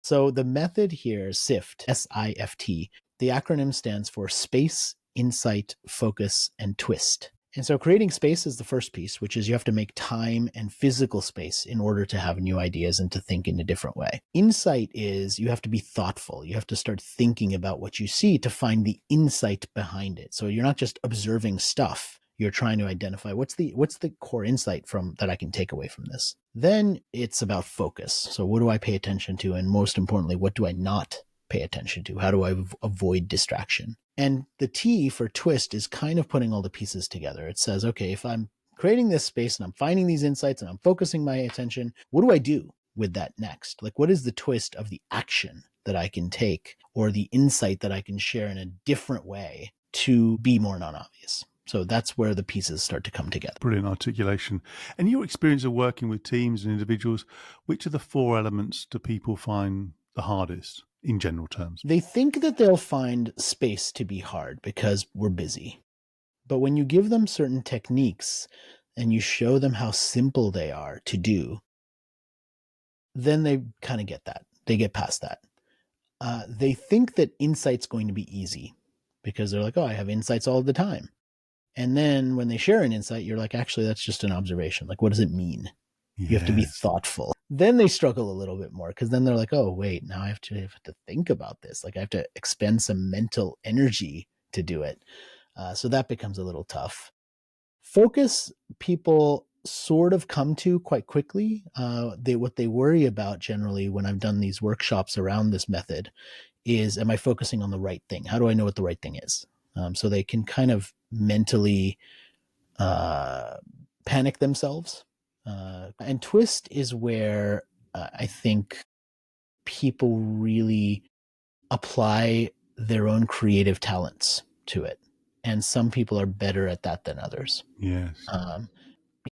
So the method here, SIFT, SIFT, the acronym stands for Space, Insight, Focus, and Twist. And so creating space is the first piece, which is you have to make time and physical space in order to have new ideas and to think in a different way. Insight is you have to be thoughtful. You have to start thinking about what you see to find the insight behind it. So you're not just observing stuff. You're trying to identify what's the core insight from that I can take away from this. Then it's about focus. So what do I pay attention to? And most importantly, what do I not pay attention to? How do I avoid distraction? And the T for twist is kind of putting all the pieces together. It says, okay, if I'm creating this space and I'm finding these insights and I'm focusing my attention, what do I do with that next? Like, what is the twist of the action that I can take or the insight that I can share in a different way to be more non-obvious? So that's where the pieces start to come together. Brilliant articulation. And your experience of working with teams and individuals, which of the four elements do people find the hardest in general terms? They think that they'll find space to be hard because we're busy. But when you give them certain techniques and you show them how simple they are to do, then they kind of get that. They get past that. They think that insight's going to be easy because they're like, oh, I have insights all the time. And then when they share an insight, you're like, actually, that's just an observation. Like, what does it mean? Yes. You have to be thoughtful. Then they struggle a little bit more because then they're like, oh, wait, now I have to think about this. Like I have to expend some mental energy to do it. So that becomes a little tough. Focus, people sort of come to quite quickly. What they worry about generally when I've done these workshops around this method is, am I focusing on the right thing? How do I know what the right thing is? So they can kind of mentally panic themselves. And twist is where I think people really apply their own creative talents to it. And some people are better at that than others. Yes.